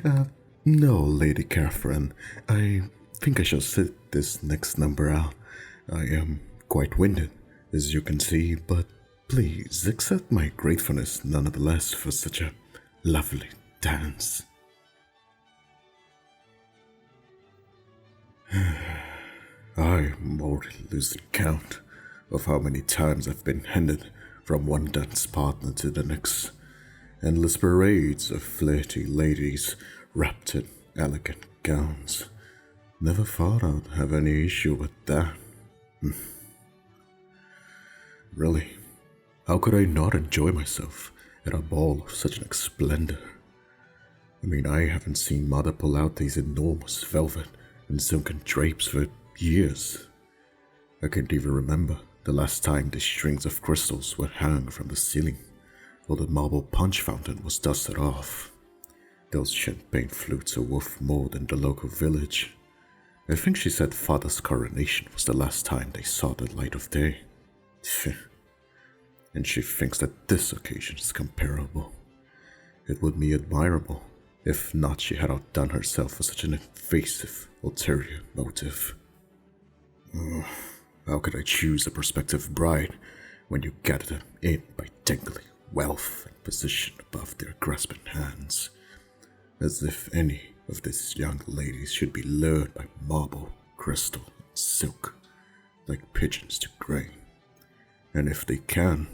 uh, no, Lady Catherine. I think I shall sit this next number out. I am quite winded, as you can see, but please accept my gratefulness nonetheless for such a lovely dance. I'm already losing count of how many times I've been handed from one dance partner to the next. Endless parades of flirty ladies wrapped in elegant gowns. Never thought I'd have any issue with that. Really, how could I not enjoy myself at a ball of such an splendor? I mean, I haven't seen Mother pull out these enormous velvet and silken drapes for years. I can't even remember the last time the strings of crystals were hung from the ceiling, or the marble punch fountain was dusted off. Those champagne flutes are worth more than the local village. I think she said Father's coronation was the last time they saw the light of day. And she thinks that this occasion is comparable. It would be admirable if not she had outdone herself for such an invasive ulterior motive. How could I choose a prospective bride when you gather them in by dangling wealth and position above their grasping hands? As if any of these young ladies should be lured by marble, crystal, and silk, like pigeons to grain. And if they can,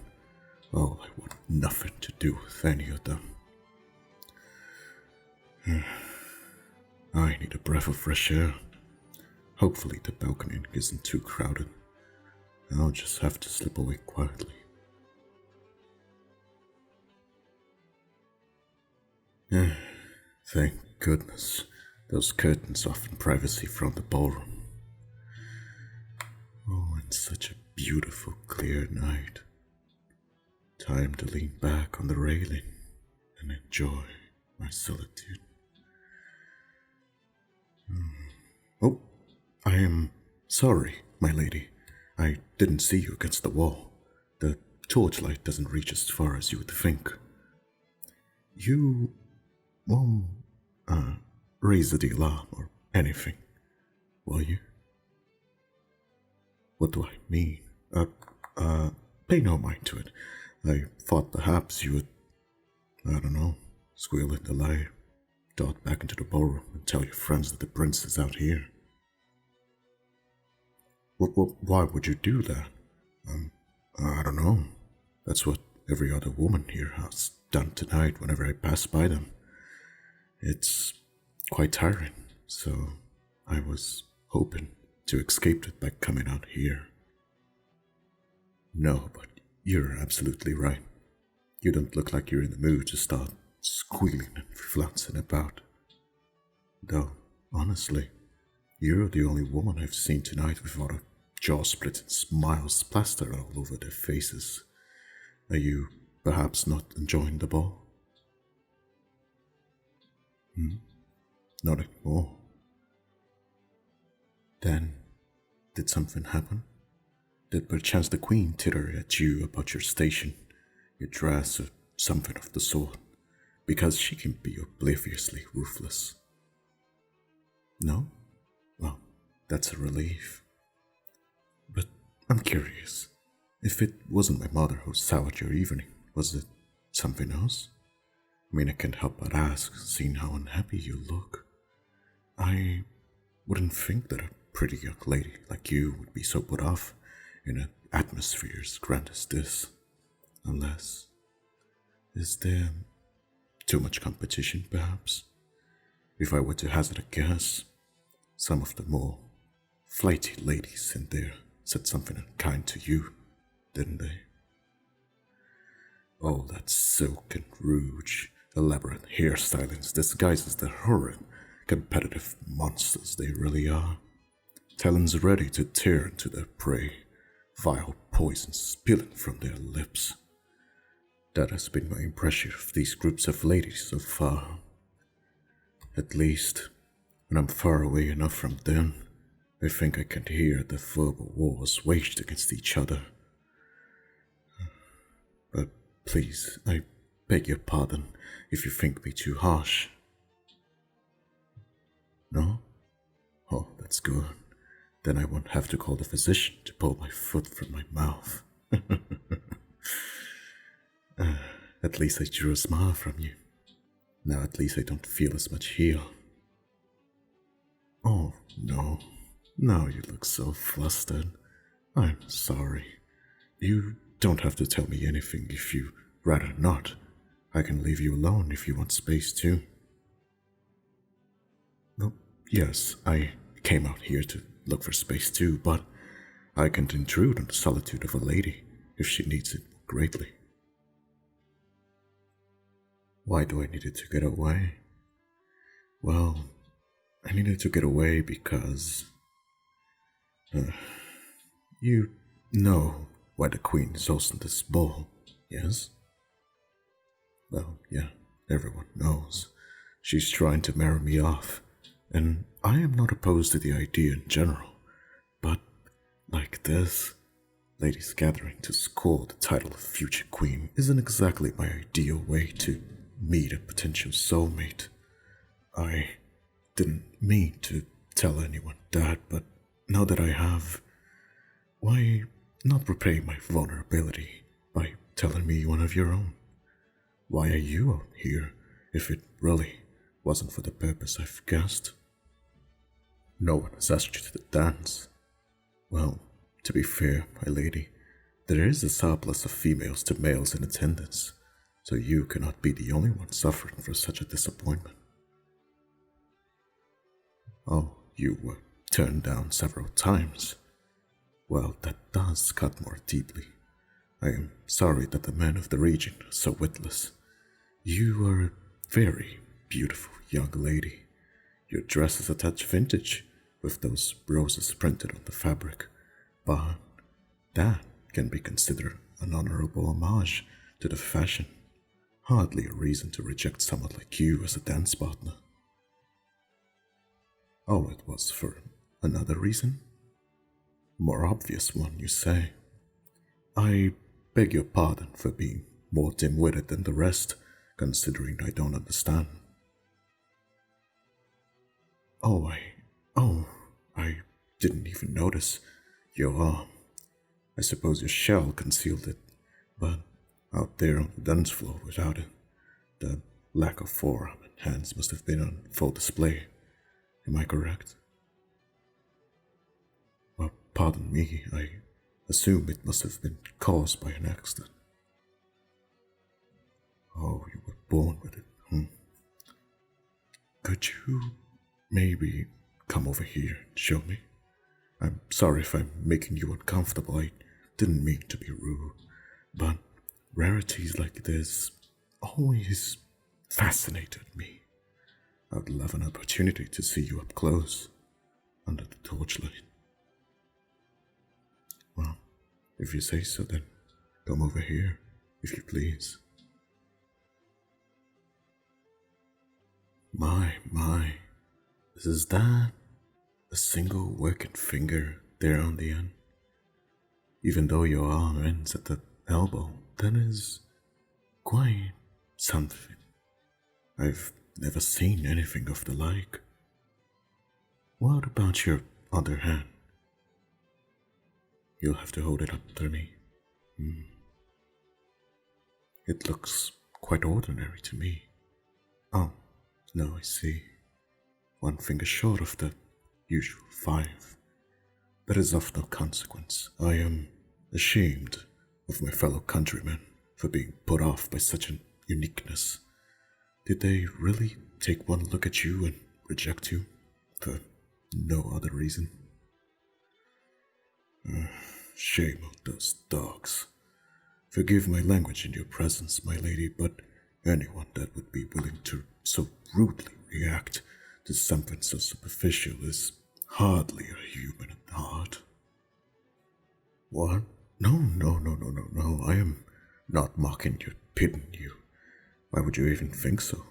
oh, I want nothing to do with any of them. I need a breath of fresh air. Hopefully the balcony isn't too crowded. I'll just have to slip away quietly. Thank goodness, those curtains offer privacy from the ballroom. Oh, and such a beautiful, clear night. Time to lean back on the railing and enjoy my solitude. Oh, I am sorry, my lady. I didn't see you against the wall. The torchlight doesn't reach as far as you would think. You won't raise the alarm or anything, will you? What do I mean? Pay no mind to it. I thought perhaps you would, I don't know, squeal in the light, dart back into the ballroom and tell your friends that the prince is out here. Why would you do that? I don't know. That's what every other woman here has done tonight whenever I pass by them. It's quite tiring, so I was hoping to escape it by coming out here. No, but you're absolutely right. You don't look like you're in the mood to start squealing and flouncing about. Though, honestly, you're the only woman I've seen tonight without a jaw-splitting smiles plastered all over their faces. Are you perhaps not enjoying the ball? Not anymore. Then, did something happen? Did perchance the queen titter at you about your station, your dress, or something of the sort? Because she can be obliviously ruthless. No? Well, that's a relief. But I'm curious. If it wasn't my mother who soured your evening, was it something else? I mean, I can't help but ask, seeing how unhappy you look. I wouldn't think that a pretty young lady like you would be so put off in an atmosphere as grand as this. Unless, is there too much competition, perhaps? If I were to hazard a guess, some of the more flighty ladies in there said something unkind to you, didn't they? All that silk and rouge, elaborate hairstylings disguises the horrid, competitive monsters they really are. Talons ready to tear into their prey, vile poison spilling from their lips. That has been my impression of these groups of ladies so far. At least, when I'm far away enough from them, I think I can hear the verbal wars waged against each other. But please, I beg your pardon if you think me too harsh. No? Oh, that's good. Then I won't have to call the physician to pull my foot from my mouth. At least I drew a smile from you. Now at least I don't feel as much here. Oh, no. Now you look so flustered. I'm sorry. You don't have to tell me anything if you rather not. I can leave you alone if you want space too. No, yes, I came out here to look for space too, but I can't intrude on the solitude of a lady if she needs it greatly. Why do I need it to get away? Well, I needed to get away because you know why the Queen is hosting this ball, yes? Well, yeah, everyone knows. She's trying to marry me off, and I am not opposed to the idea in general, but like this, ladies gathering to score the title of future queen isn't exactly my ideal way to meet a potential soulmate. I didn't mean to tell anyone that, but now that I have, why not repay my vulnerability by telling me one of your own? Why are you out here if it really wasn't for the purpose I've guessed? No one has asked you to dance. Well, to be fair, my lady, there is a surplus of females to males in attendance, so you cannot be the only one suffering for such a disappointment. Oh, you were turned down several times. Well, that does cut more deeply. I am sorry that the men of the region are so witless. You are a very beautiful young lady. Your dress is a touch vintage, with those roses printed on the fabric, but that can be considered an honorable homage to the fashion. Hardly a reason to reject someone like you as a dance partner. Oh, it was for another reason? More obvious one, you say. I beg your pardon for being more dim-witted than the rest, considering I don't understand. Oh, I didn't even notice your arm. I suppose your shell concealed it, but out there on the dance floor without it, the lack of forearm and hands must have been on full display. Am I correct? Well, pardon me, I assume it must have been caused by an accident. Oh, you were born with it, Could you maybe come over here and show me? I'm sorry if I'm making you uncomfortable. I didn't mean to be rude, but rarities like this always fascinated me. I'd love an opportunity to see you up close, under the torchlight. Well, if you say so, then come over here, if you please. My, is that a single working finger there on the end? Even though your arm ends at the elbow, that is quite something. I've never seen anything of the like. What about your other hand? You'll have to hold it up to me. It looks quite ordinary to me. Oh, no, I see. One finger short of the usual 5. That is of no consequence. I am ashamed of my fellow countrymen for being put off by such an uniqueness. Did they really take one look at you and reject you for no other reason? Shame on those dogs. Forgive my language in your presence, my lady, but anyone that would be willing to so rudely react to something so superficial is hardly a human at heart. What? No. I am not mocking you, pitying you. Why would you even think so?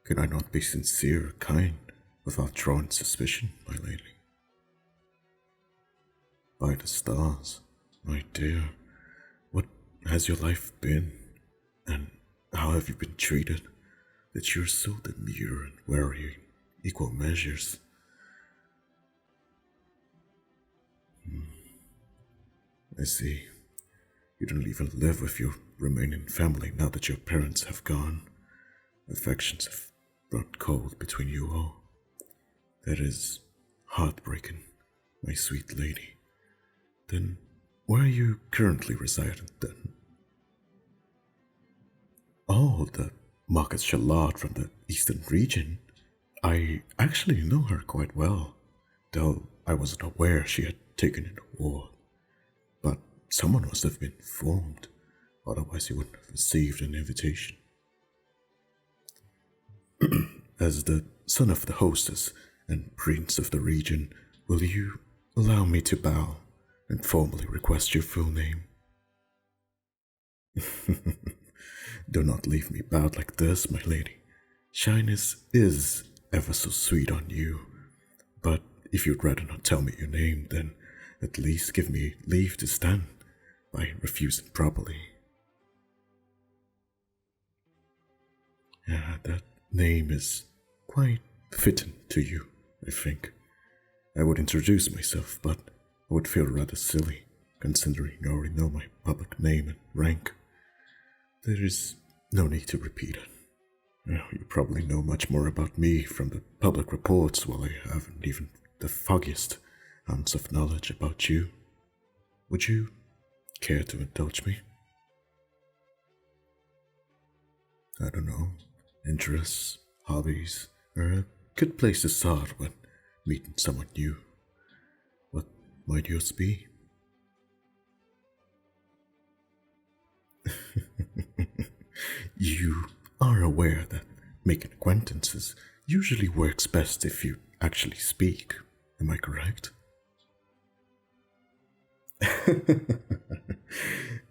Can I not be sincere or kind without drawing suspicion, my lady? By the stars, my dear, what has your life been? And how have you been treated that you're so demure and wary in equal measures? I see. You don't even live with your remaining family now that your parents have gone. Affections have run cold between you all. That is heartbreaking, my sweet lady. Then, where are you currently residing then? Oh, the Marcus Charlotte from the eastern region. I actually know her quite well, though I wasn't aware she had taken an award. But someone must have been informed, otherwise you wouldn't have received an invitation. As the son of the hostess and prince of the region, will you allow me to bow and formally request your full name? Do not leave me bowed like this, my lady. Shyness is ever so sweet on you, but if you'd rather not tell me your name, then at least give me leave to stand by refusing properly. Yeah, that name is quite fitting to you, I think. I would introduce myself, but I would feel rather silly, considering you already know my public name and rank. There is no need to repeat it. You probably know much more about me from the public reports, while I haven't even the foggiest ounce of knowledge about you. Would you care to indulge me? I don't know. Interests, hobbies, are a good place to start when meeting someone new. What might yours be? You are aware that making acquaintances usually works best if you actually speak, am I correct?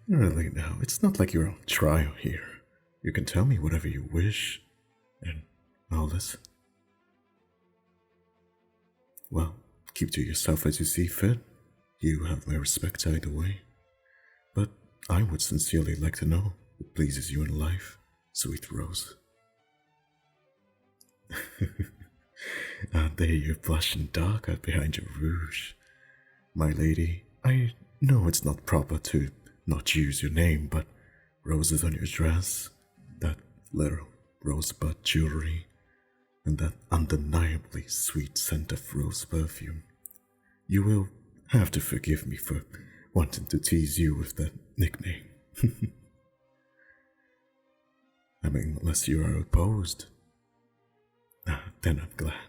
Really, no, it's not like you're on trial here. You can tell me whatever you wish, and I'll listen. Well, keep to yourself as you see fit. You have my respect either way. But I would sincerely like to know what pleases you in life, sweet Rose. There you're blushing dark out behind your rouge. My lady, I know it's not proper to not use your name, but roses on your dress, that little rosebud jewelry, and that undeniably sweet scent of rose perfume. You will have to forgive me for wanting to tease you with that nickname. I mean, unless you are opposed. Then I'm glad.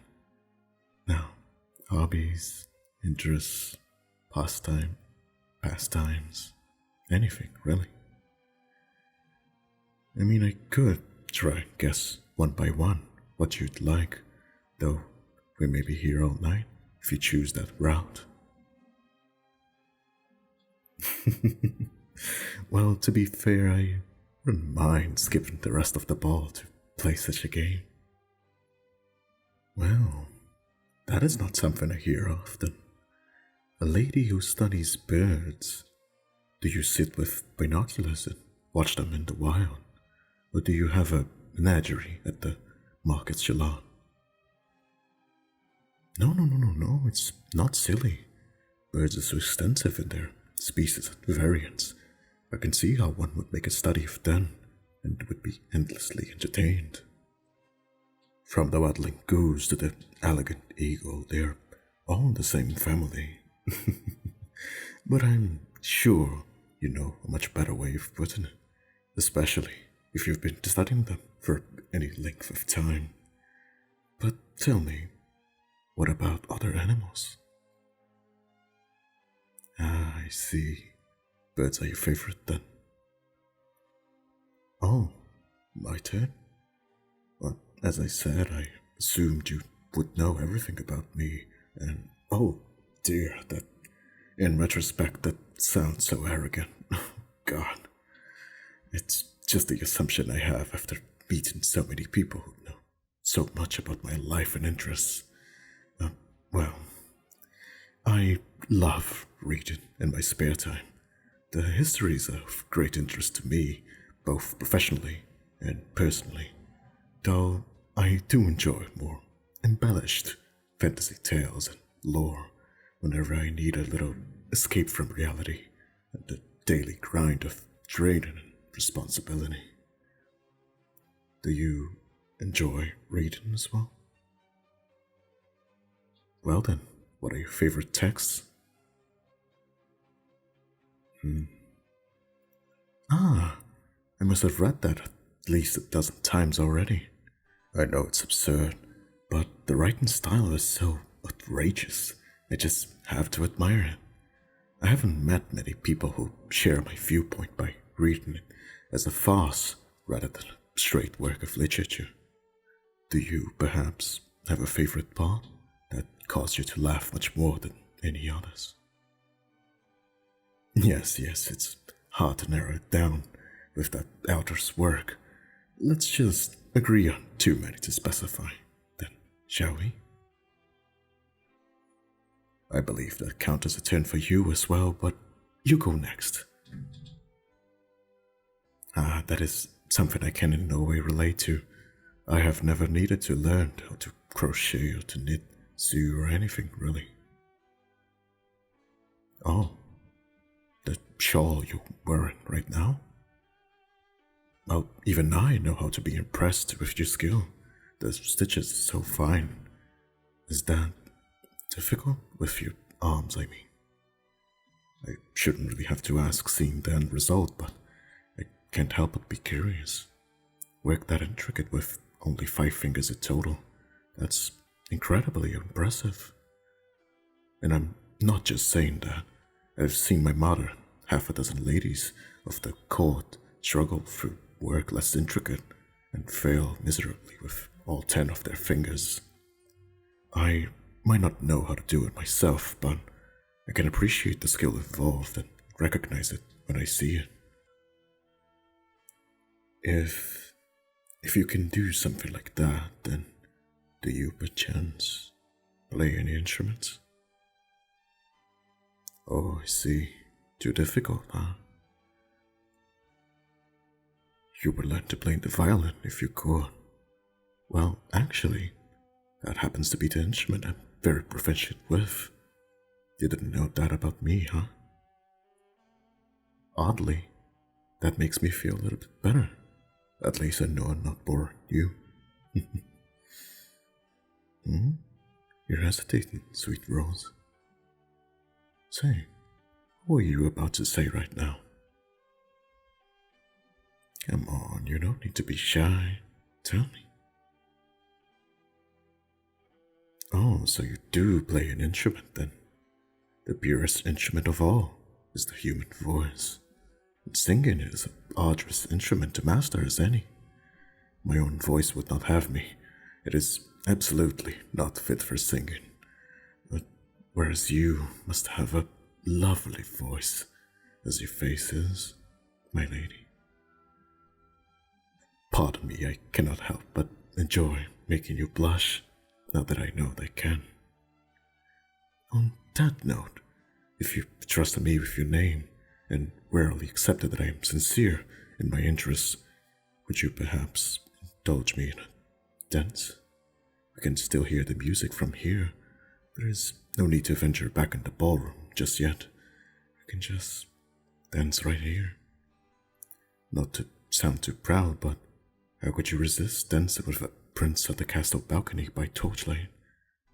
Now, hobbies, interests, pastimes, anything, really. I mean, I could try and guess one by one what you'd like, though we may be here all night if you choose that route. Well, to be fair, I wouldn't mind skipping the rest of the ball to play such a game. Well, that is not something I hear often. A lady who studies birds. Do you sit with binoculars and watch them in the wild? Or do you have a menagerie at the Market Salon? No, it's not silly. Birds are so extensive in their species and variants. I can see how one would make a study of them and would be endlessly entertained. From the waddling goose to the elegant eagle, they're all in the same family. But I'm sure you know a much better way of putting it, especially if you've been studying them for any length of time. But tell me, what about other animals? Ah, I see. Birds are your favorite then. Oh, my turn? Well, as I said, I assumed you would know everything about me, and oh dear, that in retrospect, that sounds so arrogant. Oh, God. It's just the assumption I have after meeting so many people who know so much about my life and interests. Well, I love reading in my spare time. The history is of great interest to me, both professionally And personally, though I do enjoy more embellished fantasy tales and lore whenever I need a little escape from reality and the daily grind of training and responsibility. Do you enjoy reading as well? Well then, what are your favorite texts? Ah, I must have read that at least a dozen times already. I know it's absurd, but the writing style is so outrageous. I just have to admire it. I haven't met many people who share my viewpoint by reading it as a farce rather than a straight work of literature. Do you perhaps have a favorite part that caused you to laugh much more than any others? Yes, it's hard to narrow it down with that author's work. Let's just agree on too many to specify, then, shall we? I believe that counts as a turn for you as well, but you go next. That is something I can in no way relate to. I have never needed to learn how to crochet or to knit, sew, or anything, really. Oh, the shawl you're wearing right now? Well, even I know how to be impressed with your skill. The stitches are so fine. Is that difficult with your arms, I mean? I shouldn't really have to ask seeing the end result, but I can't help but be curious. Work that intricate with only 5 fingers in total. That's incredibly impressive. And I'm not just saying that. I've seen my mother, half a dozen ladies of the court, struggle through work less intricate and fail miserably with all 10 of their fingers. I might not know how to do it myself, but I can appreciate the skill involved and recognize it when I see it. If you can do something like that, then do you perchance play any instruments? Oh, I see. Too difficult, huh? You would learn to play the violin if you could. Well, actually, that happens to be the instrument I'm very proficient with. You didn't know that about me, huh? Oddly, that makes me feel a little bit better. At least I know I'm not boring you. Hmm? You're hesitating, sweet Rose. Say, what are you about to say right now? Come on, you don't need to be shy. Tell me. Oh, so you do play an instrument then? The purest instrument of all is the human voice. And singing is an arduous instrument to master as any. My own voice would not have me. It is absolutely not fit for singing. But whereas you must have a lovely voice, as your face is, my lady. Pardon me, I cannot help but enjoy making you blush, now that I know I can. On that note, if you trusted me with your name, and rarely accepted that I am sincere in my interests, would you perhaps indulge me in a dance? We can still hear the music from here. There is no need to venture back in the ballroom just yet. We can just dance right here. Not to sound too proud, but how could you resist dancing with a prince at the castle balcony by torchlight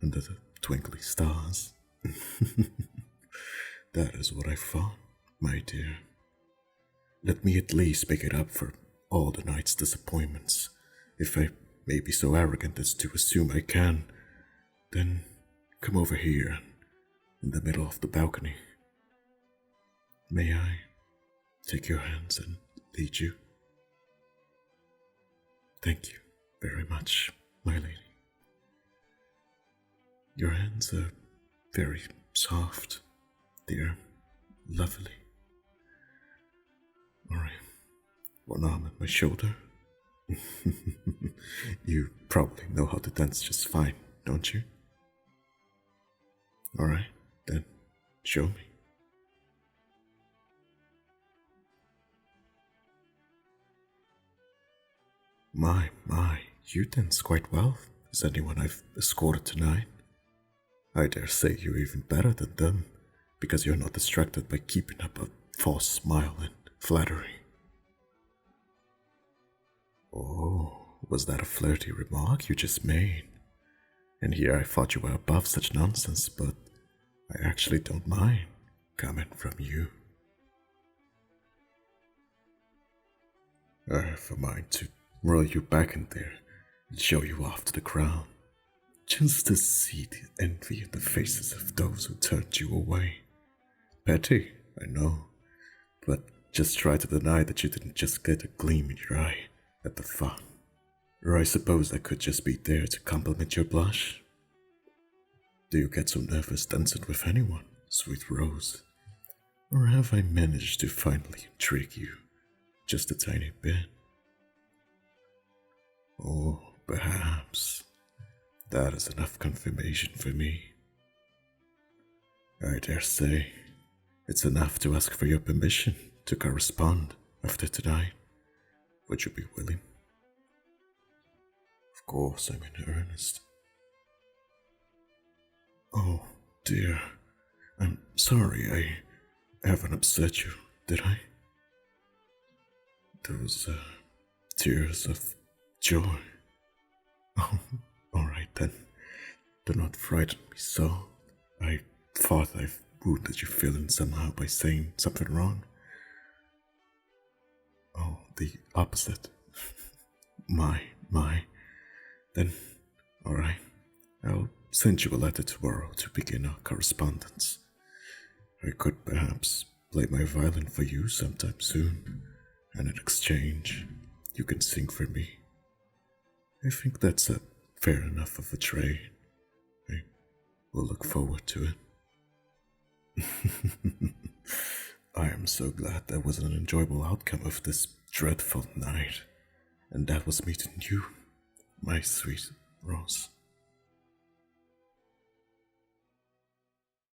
under the twinkly stars? That is what I thought, my dear. Let me at least make it up for all the night's disappointments. If I may be so arrogant as to assume I can, then come over here in the middle of the balcony. May I take your hands and lead you? Thank you very much, my lady. Your hands are very soft. They're lovely. Alright, one arm at my shoulder. You probably know how to dance just fine, don't you? Alright, then show me. My, you dance quite well. Is anyone I've escorted tonight? I dare say you're even better than them, because you're not distracted by keeping up a false smile and flattery. Oh, was that a flirty remark you just made? And here I thought you were above such nonsense, but I actually don't mind coming from you. I have a mind to roll you back in there and show you off to the crowd, just to see the envy in the faces of those who turned you away. Petty, I know, but just try to deny that you didn't just get a gleam in your eye at the fun. Or I suppose I could just be there to compliment your blush. Do you get so nervous dancing with anyone, sweet Rose? Or have I managed to finally intrigue you just a tiny bit? Oh, perhaps that is enough confirmation for me. I dare say it's enough to ask for your permission to correspond after tonight. Would you be willing? Of course, I'm in earnest. Oh, dear. I'm sorry I haven't upset you, did I? Those, tears of joy. Oh, alright then. Do not frighten me so. I thought I've wounded your feelings somehow by saying something wrong. Oh, the opposite. My. Then, alright. I'll send you a letter tomorrow to begin our correspondence. I could perhaps play my violin for you sometime soon, and in exchange, you can sing for me. I think that's a fair enough of a trade. I will look forward to it. I am so glad there was an enjoyable outcome of this dreadful night, and that was meeting you, my sweet Rose.